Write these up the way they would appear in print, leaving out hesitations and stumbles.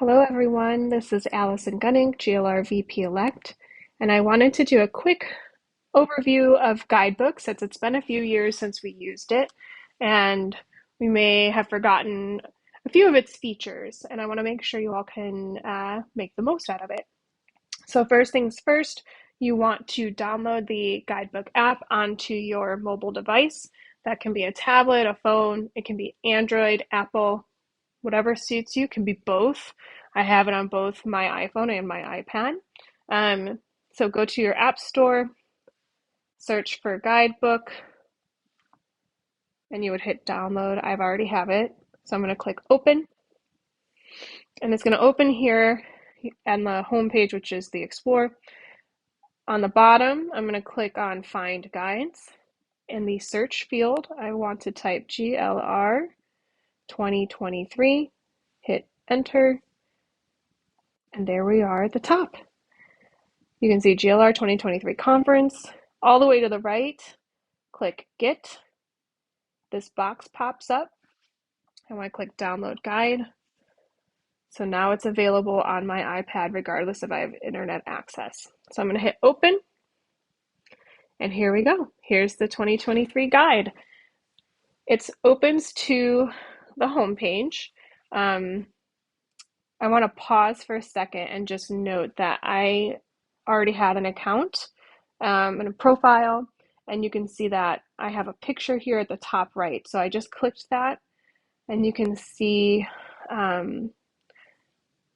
Hello, everyone. This is Allison Gunning, GLR VP-elect, and I wanted to do a quick overview of Guidebook since it's been a few years since we used it, and we may have forgotten a few of its features, and I want to make sure you all can make the most out of it. So first things first, you want to download the Guidebook app onto your mobile device. That can be a tablet, a phone, it can be Android, Apple, whatever suits you, can be both. I have it on both my iPhone and my iPad. So go to your app store, search for Guidebook, and you would hit download. I've already have it. So I'm going to click open, and it's going to open here on the home page, which is the Explore. On the bottom, I'm going to click on Find Guides. In the search field, I want to type GLR 2023, hit enter, and there we are at the top. You can see GLR 2023 conference. All the way to the right, click Get. This box pops up. I want to click Download Guide. So now it's available on my iPad regardless if I have internet access. So I'm going to hit Open. And here we go. Here's the 2023 guide. It opens to the home page. I want to pause for a second and just note that I already have an account and a profile, and you can see that I have a picture here at the top right. So I just clicked that, and you can see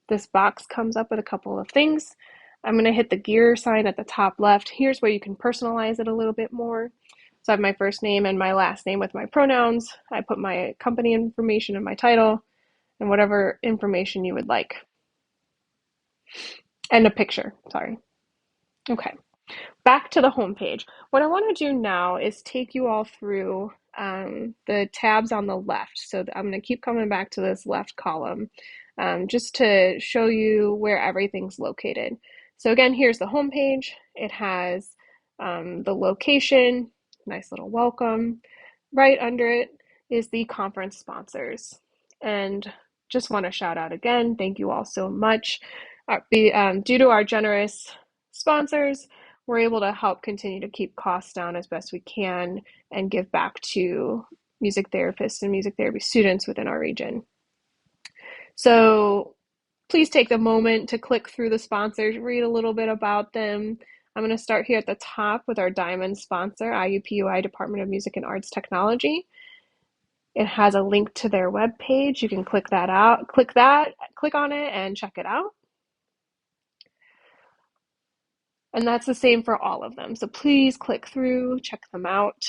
this box comes up with a couple of things. I'm going to hit the gear sign at the top left. Here's where you can personalize it a little bit more. So I have my first name and my last name with my pronouns. I put my company information in my title and whatever information you would like. And a picture, sorry. Okay, back to the home page. What I want to do now is take you all through the tabs on the left. So I'm going to keep coming back to this left column just to show you where everything's located. So again, here's the home page. It has the location, nice little welcome. Right under it is the conference sponsors. And just want to shout out again, thank you all so much. Due to our generous sponsors, we're able to help continue to keep costs down as best we can and give back to music therapists and music therapy students within our region. So please take the moment to click through the sponsors, read a little bit about them. I'm going to start here at the top with our diamond sponsor, IUPUI Department of Music and Arts Technology. It has a link to their webpage. You can click that out, click on it and check it out. And that's the same for all of them. So please click through, check them out.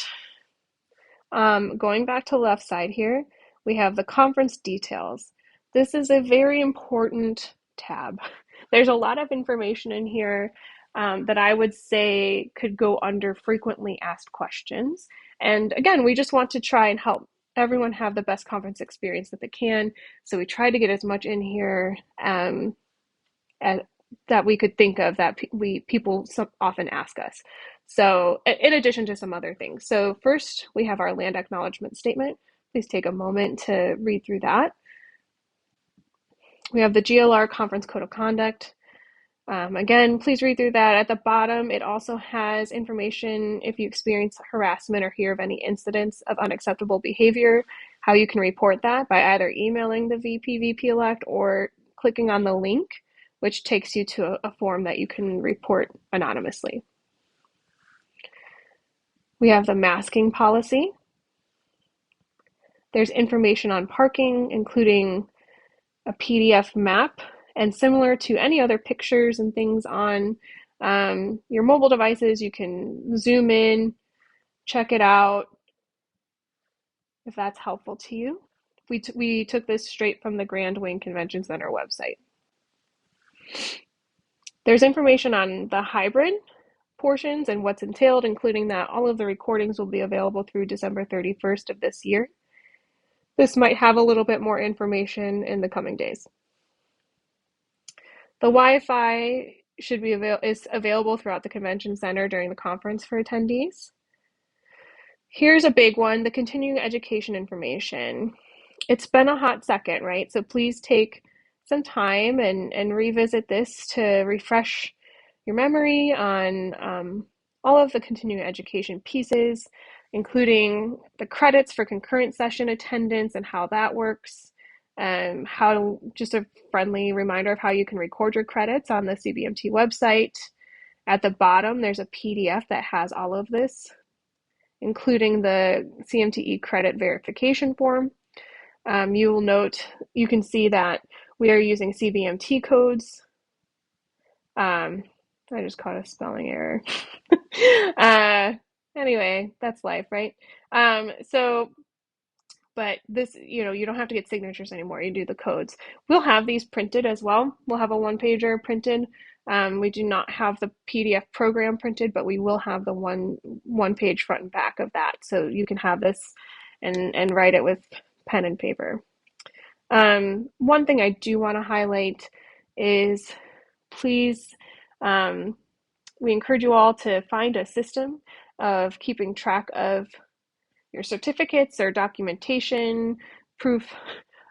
Going back to the left side here, we have the conference details. This is a very important tab. There's a lot of information in here that I would say could go under frequently asked questions. And again, we just want to try and help everyone have the best conference experience that they can. So we try to get as much in here that we could think of that people often ask us. So in addition to some other things. So first we have our land acknowledgement statement. Please take a moment to read through that. We have the GLR Conference Code of Conduct. Again, please read through that. At the bottom, it also has information if you experience harassment or hear of any incidents of unacceptable behavior, how you can report that by either emailing the VP-elect or clicking on the link, which takes you to a form that you can report anonymously. We have the masking policy. There's information on parking, including a PDF map, and similar to any other pictures and things on your mobile devices, you can zoom in, check it out, if that's helpful to you. We took this straight from the Grand Wing Convention Center website. There's information on the hybrid portions and what's entailed, including that all of the recordings will be available through December 31st of this year. This might have a little bit more information in the coming days. The Wi-Fi is available throughout the convention center during the conference for attendees. Here's a big one, the continuing education information. It's been a hot second, right? So please take some time and revisit this to refresh your memory on all of the continuing education pieces, including the credits for concurrent session attendance and how that works. Just a friendly reminder of how you can record your credits on the CBMT website. At the bottom, there's a PDF that has all of this, including the CMTE credit verification form. You will note, you can see that we are using CBMT codes. I just caught a spelling error. Anyway, that's life, right? But this, you don't have to get signatures anymore. You do the codes. We'll have these printed as well. We'll have a one-pager printed. We do not have the PDF program printed, but we will have the one page front and back of that. So you can have this and write it with pen and paper. One thing I do want to highlight is please, we encourage you all to find a system of keeping track of your certificates or documentation, proof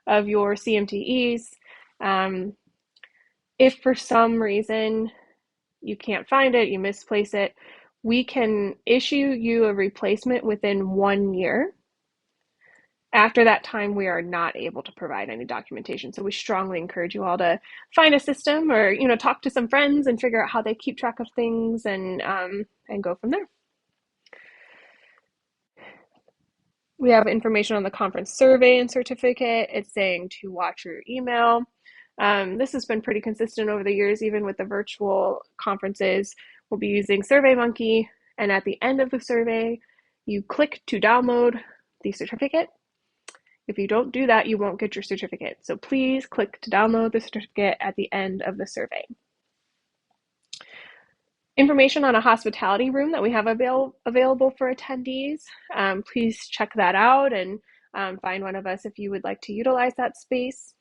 of your CMTEs. If for some reason you can't find it, you misplace it, we can issue you a replacement within 1 year. After that time, we are not able to provide any documentation. So we strongly encourage you all to find a system or, talk to some friends and figure out how they keep track of things and go from there. We have information on the conference survey and certificate. It's saying to watch your email. This has been pretty consistent over the years, even with the virtual conferences. We'll be using SurveyMonkey, and at the end of the survey, you click to download the certificate. If you don't do that, you won't get your certificate. So please click to download the certificate at the end of the survey. Information on a hospitality room that we have available for attendees. Please check that out and find one of us if you would like to utilize that space.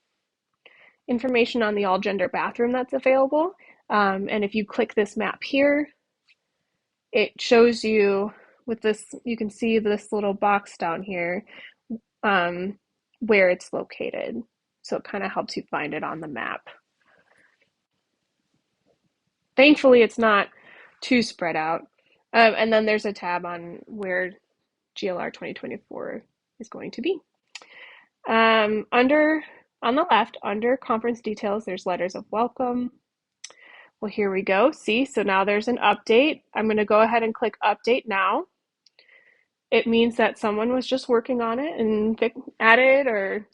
Information on the all-gender bathroom that's available. And if you click this map here, it shows you with this, you can see this little box down here where it's located. So it kind of helps you find it on the map. Thankfully, it's not too spread out. And then there's a tab on where GLR 2024 is going to be. On the left, under conference details, there's letters of welcome. Well, here we go. See, so now there's an update. I'm going to go ahead and click update now. It means that someone was just working on it and added or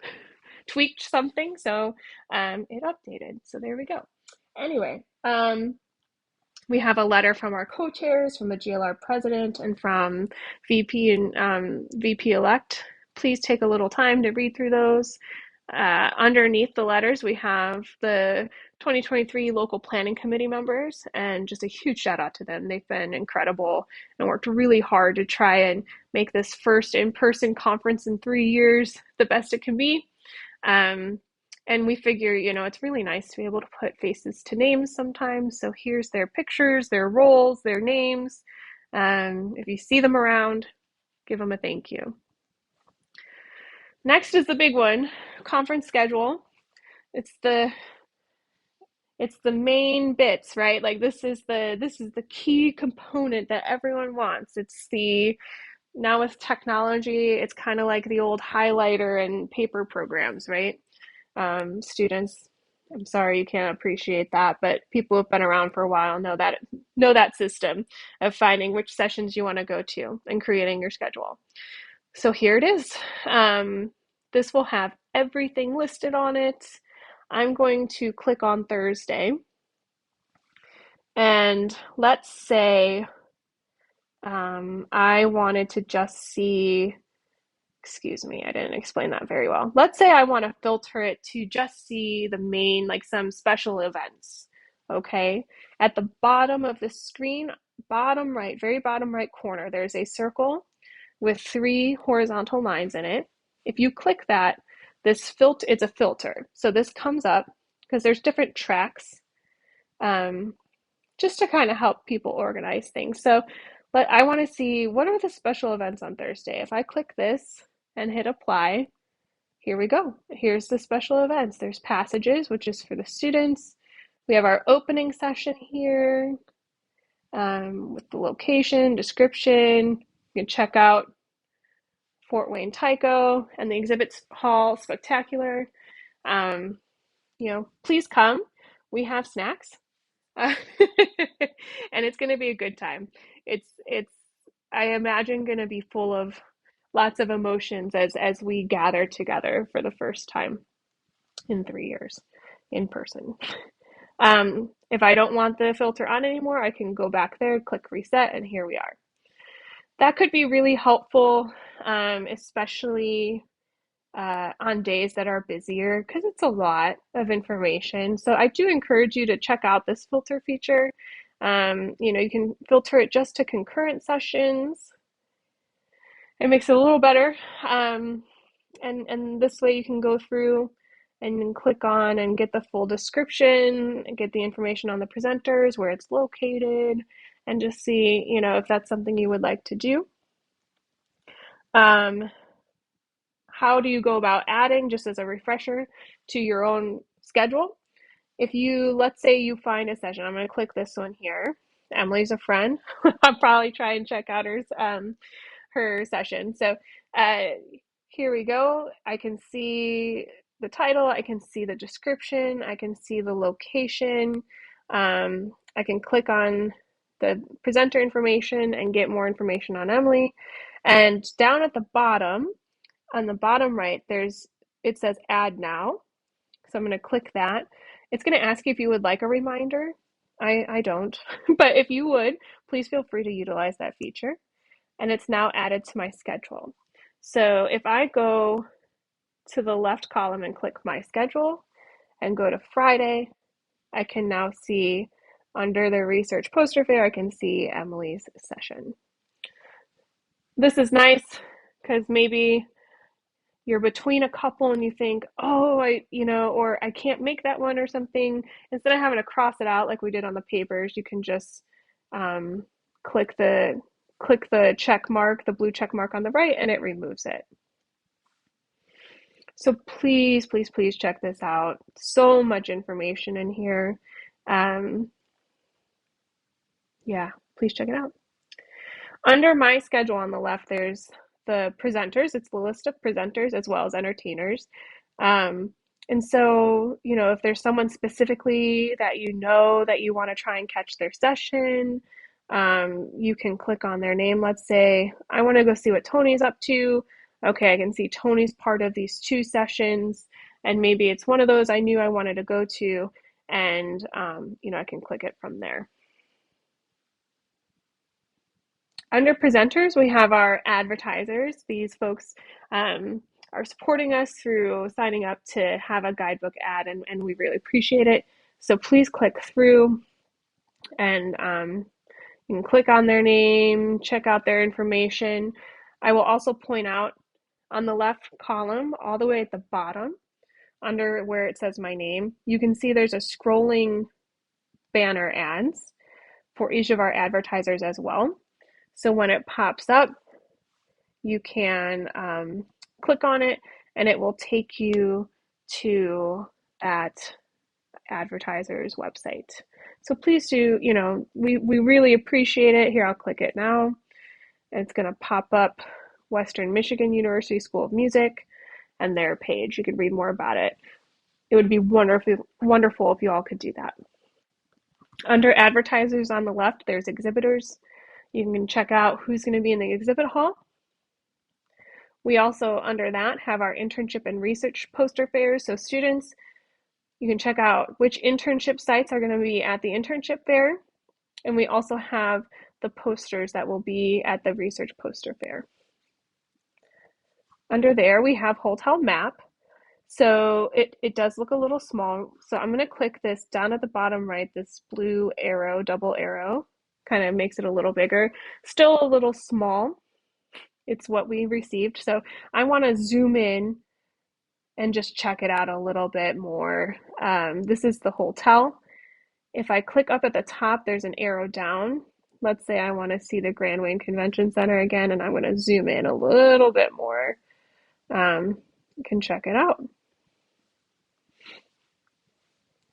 tweaked something, so it updated. So there we go. Anyway, we have a letter from our co-chairs, from the GLR president, and from VP and VP-elect. Please take a little time to read through those. Underneath the letters, we have the 2023 local planning committee members, and just a huge shout out to them. They've been incredible and worked really hard to try and make this first in-person conference in 3 years the best it can be. And we figure, it's really nice to be able to put faces to names sometimes. So here's their pictures, their roles, their names. If you see them around, give them a thank you. Next is the big one, conference schedule. It's the main bits, right? Like this is the key component that everyone wants. Now with technology, it's kind of like the old highlighter and paper programs, right? Students, I'm sorry you can't appreciate that, but people who've been around for a while know that system of finding which sessions you want to go to and creating your schedule. So here it is. This will have everything listed on it. I'm going to click on Thursday, and let's say I wanted to just see, excuse me, I didn't explain that very well. Let's say I want to filter it to just see the main, like some special events, okay? At the bottom of the screen, bottom right, very bottom right corner, there's a circle with 3 horizontal lines in it. If you click that, it's a filter. So this comes up because there's different tracks just to kind of help people organize things. So I want to see what are the special events on Thursday. If I click this and hit apply, here we go. Here's the special events. There's passages, which is for the students. We have our opening session here with the location, description. You can check out Fort Wayne Tycho and the exhibits hall, spectacular. Um, please come. We have snacks, and it's going to be a good time. It's I imagine going to be full of lots of emotions as we gather together for the first time in 3 years in person. If I don't want the filter on anymore, I can go back there, click reset, and here we are. That could be really helpful, especially on days that are busier because it's a lot of information. So I do encourage you to check out this filter feature. You can filter it just to concurrent sessions. It makes it a little better. And this way you can go through and click on and get the full description, and get the information on the presenters, where it's located, and just see, if that's something you would like to do. How do you go about adding, just as a refresher, to your own schedule? If you, let's say you find a session, I'm going to click this one here. Emily's a friend. I'll probably try and check out her session. So here we go. I can see the title, I can see the description, I can see the location. I can click on the presenter information and get more information on Emily. And down at the bottom, on the bottom right, it says add now. So I'm going to click that. It's going to ask you if you would like a reminder. I don't, but if you would, please feel free to utilize that feature. And it's now added to my schedule. So if I go to the left column and click my schedule and go to Friday, I can now see under the research poster fair, I can see Emily's session. This is nice because maybe you're between a couple and you think, oh, or I can't make that one or something. Instead of having to cross it out like we did on the papers, you can just click the check mark, the blue check mark on the right, and it removes it. So please, please, please check this out. So much information in here. Yeah, please check it out. Under my schedule on the left, there's the presenters. It's the list of presenters as well as entertainers. And so, if there's someone specifically that that you want to try and catch their session, you can click on their name. Let's say I want to go see what Tony's up to. Okay, I can see Tony's part of these 2 sessions, and maybe it's one of those I knew I wanted to go to, and I can click it from there. Under presenters, we have our advertisers. These folks are supporting us through signing up to have a guidebook ad, and we really appreciate it. So please click through, and you can click on their name, check out their information. I will also point out on the left column, all the way at the bottom, under where it says my name, you can see there's a scrolling banner ads for each of our advertisers as well. So when it pops up, you can click on it and it will take you to that advertiser's website. So please do, we really appreciate it. Here, I'll click it now. And it's going to pop up Western Michigan University School of Music and their page. You could read more about it. It would be wonderful if you all could do that. Under advertisers on the left, there's exhibitors. You can check out who's going to be in the exhibit hall. We also, under that, have our internship and research poster fairs. So students, you can check out which internship sites are going to be at the internship fair. And we also have the posters that will be at the research poster fair. Under there, we have hotel map. So it does look a little small. So I'm going to click this down at the bottom right, this blue arrow, double arrow, kind of makes it a little bigger. Still a little small. It's what we received. So I want to zoom in and just check it out a little bit more. This is the hotel. If I click up at the top, there's an arrow down. Let's say I want to see the Grand Wayne Convention Center again, and I'm going to zoom in a little bit more. You can check it out.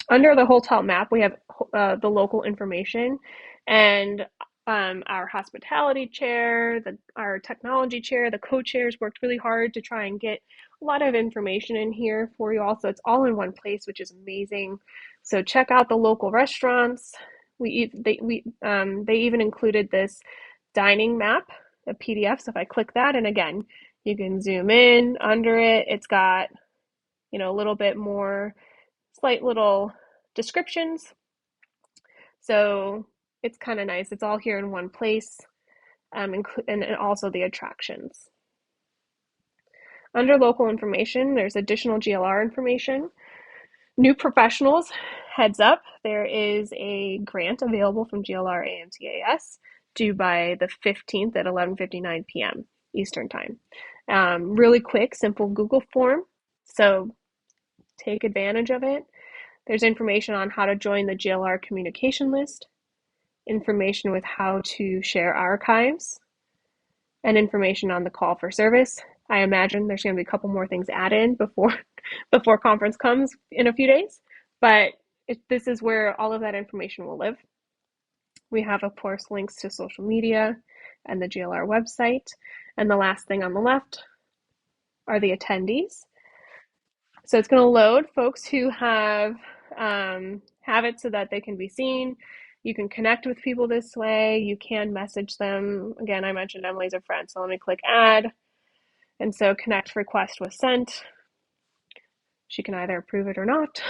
Under the hotel map, we have the local information, and our hospitality chair, our technology chair, the co-chairs worked really hard to try and get a lot of information in here for you all. So it's all in one place, which is amazing. So check out the local restaurants. They even included this dining map, a PDF. So if I click that, and again, you can zoom in under it. It's got, a little bit more slight little descriptions. So it's kind of nice. It's all here in one place, and also the attractions. Under local information, there's additional GLR information. New professionals, heads up, there is a grant available from GLR AMTAS due by the 15th at 11:59 p.m. Eastern Time. Really quick, simple Google form. So take advantage of it. There's information on how to join the GLR communication list, information with how to share archives, and information on the call for service. I imagine there's going to be a couple more things added before conference comes in a few days, but this is where all of that information will live. We have, of course, links to social media and the GLR website. And the last thing on the left are the attendees. So it's going to load folks who have it so that they can be seen. You can connect with people this way. You can message them. Again, I mentioned Emily's a friend, so let me click add. And so connect request was sent. She can either approve it or not.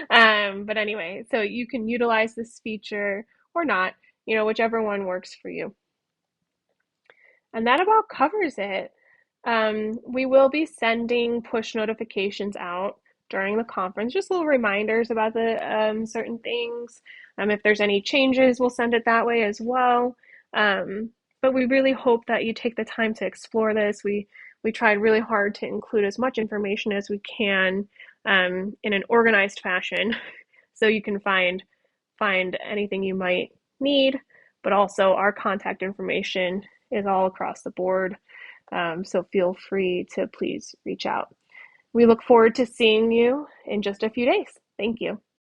But anyway, so you can utilize this feature or not, whichever one works for you. And that about covers it. We will be sending push notifications out during the conference, just little reminders about the certain things. If there's any changes, we'll send it that way as well. But we really hope that you take the time to explore this. We tried really hard to include as much information as we can in an organized fashion, so you can find anything you might need. But also, our contact information is all across the board. So feel free to please reach out. We look forward to seeing you in just a few days. Thank you.